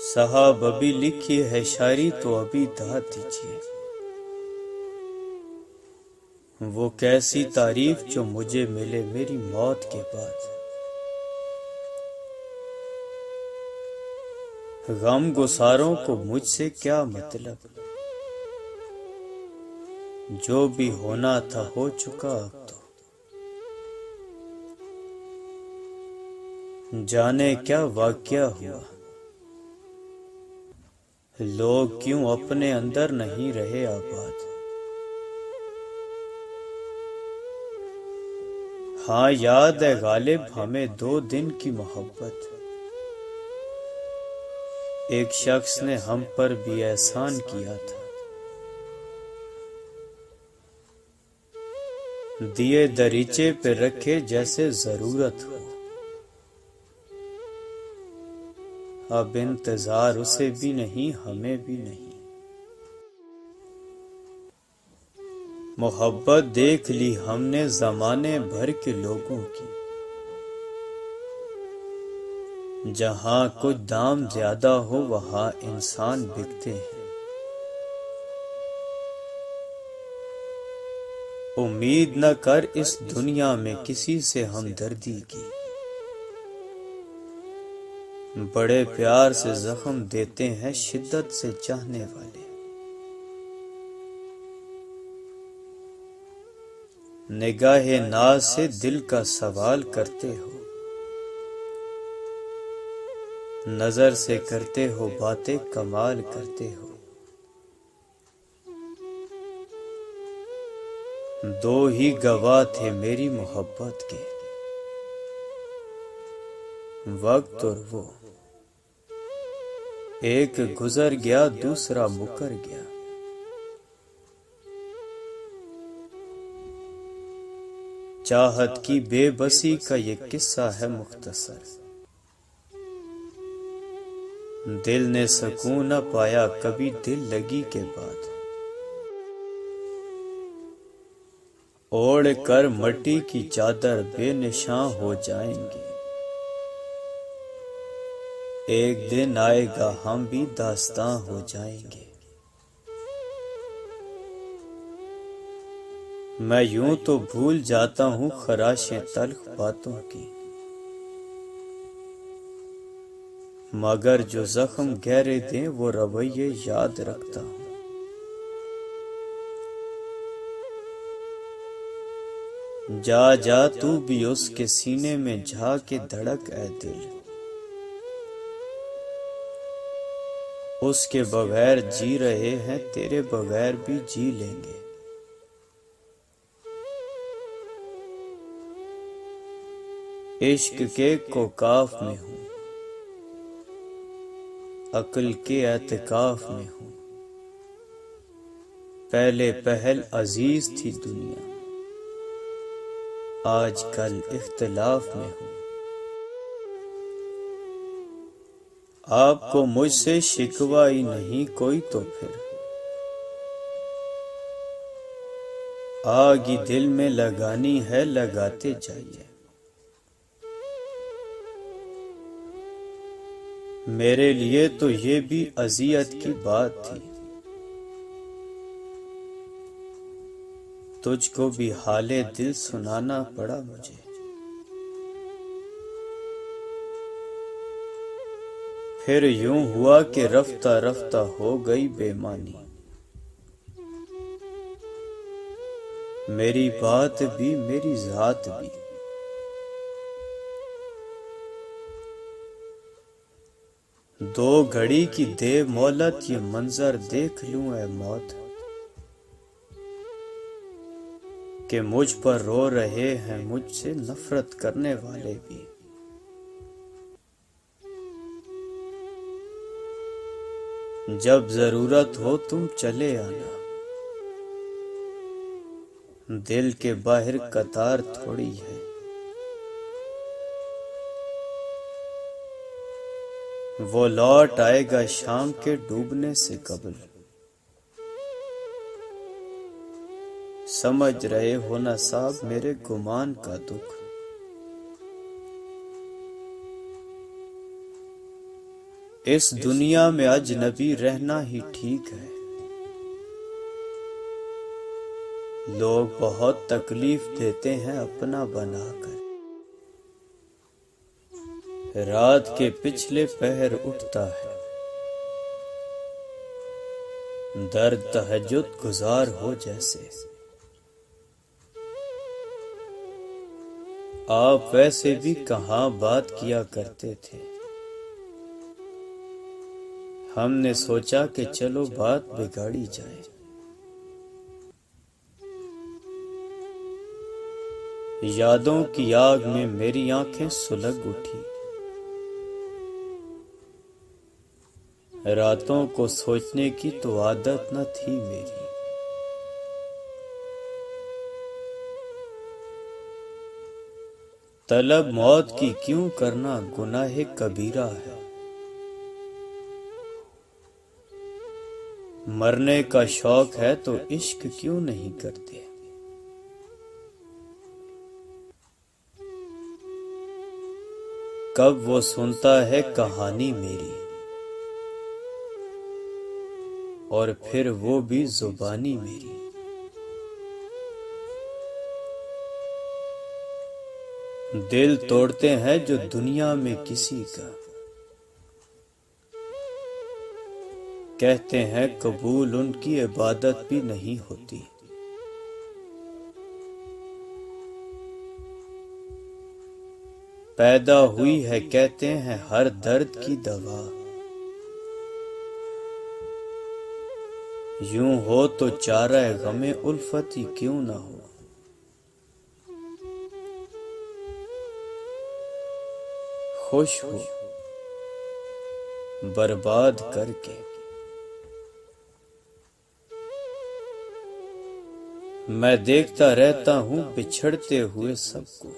صاحب ابھی لکھی ہے شاعری تو ابھی داد دیجیے، وہ کیسی تعریف جو مجھے ملے میری موت کے بعد۔ غم گساروں کو مجھ سے کیا مطلب، جو بھی ہونا تھا ہو چکا اب تو۔ جانے کیا واقعہ ہوا، لوگ کیوں اپنے اندر نہیں رہے آباد۔ ہاں یاد ہے غالب ہمیں 2 دن کی محبت، ایک شخص نے ہم پر بھی احسان کیا تھا۔ دیے دریچے پہ رکھے جیسے ضرورت ہو، اب انتظار اسے بھی نہیں ہمیں بھی نہیں۔ محبت دیکھ لی ہم نے زمانے بھر کے لوگوں کی، جہاں کچھ دام زیادہ ہو وہاں انسان بکتے ہیں۔ امید نہ کر اس دنیا میں کسی سے ہمدردی کی، بڑے پیار سے زخم دیتے ہیں شدت سے چاہنے والے۔ نگاہ ناز سے دل کا سوال کرتے ہو، نظر سے کرتے ہو باتیں کمال کرتے ہو۔ 2 ہی گواہ تھے میری محبت کے، وقت اور وہ، ایک گزر گیا دوسرا مکر گیا۔ چاہت کی بے بسی کا یہ قصہ ہے مختصر، دل نے سکون نہ پایا کبھی دل لگی کے بعد۔ اوڑھ کر مٹی کی چادر بے نشاں ہو جائیں گے، ایک دن آئے گا ہم بھی داستاں ہو جائیں گے۔ میں یوں تو بھول جاتا ہوں خراشیں تلخ باتوں کی، مگر جو زخم گہرے دیں وہ رویے یاد رکھتا ہوں۔ جا جا تو بھی اس کے سینے میں جھا کے دھڑک اے دل، اس کے بغیر جی رہے ہیں تیرے بغیر بھی جی لیں گے۔ عشق کے کوکاف میں ہوں، عقل کے اعتکاف میں ہوں، پہلے پہل عزیز تھی دنیا، آج کل اختلاف میں ہوں۔ آپ کو مجھ سے شکوہ ہی نہیں کوئی تو پھر آگ ہی دل میں لگانی ہے لگاتے جائیے۔ میرے لیے تو یہ بھی اذیت کی بات تھی، تجھ کو بھی حال دل سنانا پڑا مجھے۔ پھر یوں ہوا کہ رفتہ رفتہ ہو گئی بے معنی، میری بات بھی میری ذات بھی۔ دو گھڑی کی دے مہلت یہ منظر دیکھ لوں اے موت، کہ مجھ پر رو رہے ہیں مجھ سے نفرت کرنے والے بھی۔ جب ضرورت ہو تم چلے آنا، دل کے باہر قطار تھوڑی ہے۔ وہ لوٹ آئے گا شام کے ڈوبنے سے قبل، سمجھ رہے ہو نا صاحب میرے گمان کا دکھ۔ اس دنیا میں اجنبی رہنا ہی ٹھیک ہے۔ لوگ بہت تکلیف دیتے ہیں اپنا بنا کر۔ رات کے پچھلے پہر اٹھتا ہے، درد تہجد گزار ہو جیسے۔ آپ ویسے بھی کہاں بات کیا کرتے تھے، ہم نے سوچا کہ چلو بات بگاڑی جائے۔ یادوں کی آگ میں میری آنکھیں سلگ اٹھی، راتوں کو سوچنے کی تو عادت نہ تھی میری۔ طلب موت کی کیوں کرنا گناہ کبیرہ ہے، مرنے کا شوق ہے تو عشق کیوں نہیں کرتے۔ کب وہ سنتا ہے کہانی میری، اور پھر وہ بھی زبانی میری۔ دل توڑتے ہیں جو دنیا میں کسی کا، کہتے ہیں قبول ان کی عبادت بھی نہیں ہوتی۔ پیدا ہوئی ہے کہتے ہیں ہر درد کی دوا، یوں ہو تو چارہ غم الفت ہی کیوں نہ ہو۔ خوش ہو برباد کر کے، میں دیکھتا رہتا ہوں بچھڑتے ہوئے سب کو۔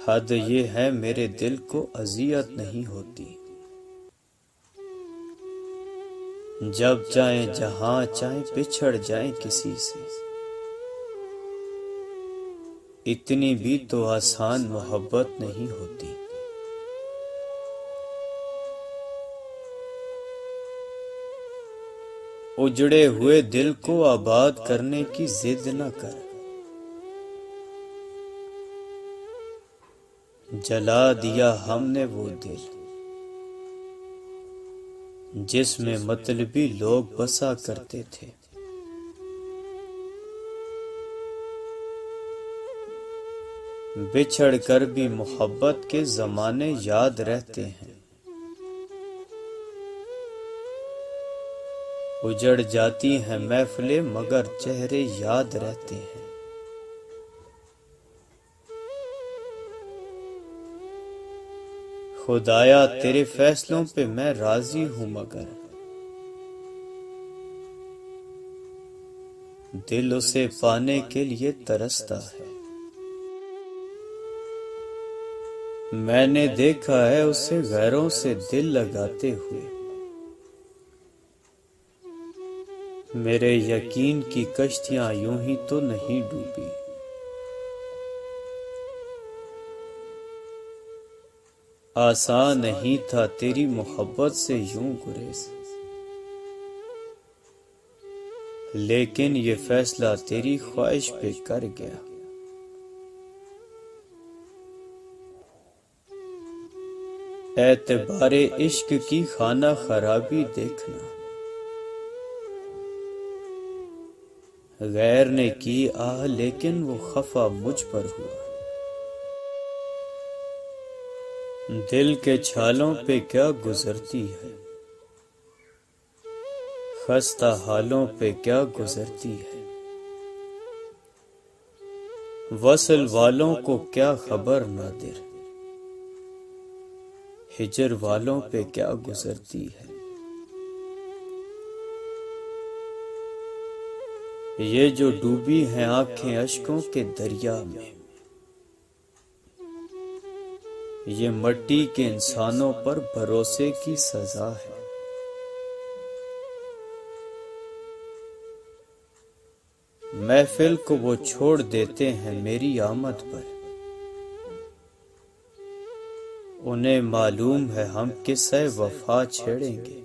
حد یہ ہے میرے دل کو اذیت نہیں ہوتی، جب چاہیں جہاں چاہیں بچھڑ جائیں کسی سے۔ اتنی بھی تو آسان محبت نہیں ہوتی۔ اجڑے ہوئے دل کو آباد کرنے کی ضد نہ کر، جلا دیا ہم نے وہ دل جس میں مطلبی لوگ بسا کرتے تھے۔ بچھڑ کر بھی محبت کے زمانے یاد رہتے ہیں، اجڑ جاتی ہیں محفلیں مگر چہرے یاد رہتے ہیں۔ خدایا تیرے فیصلوں پہ میں راضی ہوں مگر دل اسے پانے کے لیے ترستا ہے۔ میں نے دیکھا ہے اسے غیروں سے دل لگاتے ہوئے، میرے یقین کی کشتیاں یوں ہی تو نہیں ڈوبی۔ آسان نہیں تھا تیری محبت سے یوں گریز، لیکن یہ فیصلہ تیری خواہش پہ کر گیا۔ اعتبار عشق کی خانہ خرابی دیکھنا، غیر نے کی آہ لیکن وہ خفا مجھ پر ہوا۔ دل کے چھالوں پہ کیا گزرتی ہے، خستہ حالوں پہ کیا گزرتی ہے، وصل والوں کو کیا خبر نادر، ہجر والوں پہ کیا گزرتی ہے۔ یہ جو ڈوبی ہیں آنکھیں اشکوں کے دریا میں، یہ مٹی کے انسانوں پر بھروسے کی سزا ہے۔ محفل کو وہ چھوڑ دیتے ہیں میری آمد پر، انہیں معلوم ہے ہم قصہ وفا چھیڑیں گے۔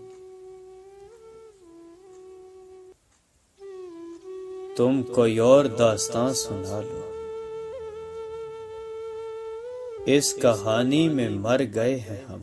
تم کوئی اور داستان سنا لو، اس کہانی میں مر گئے ہیں ہم۔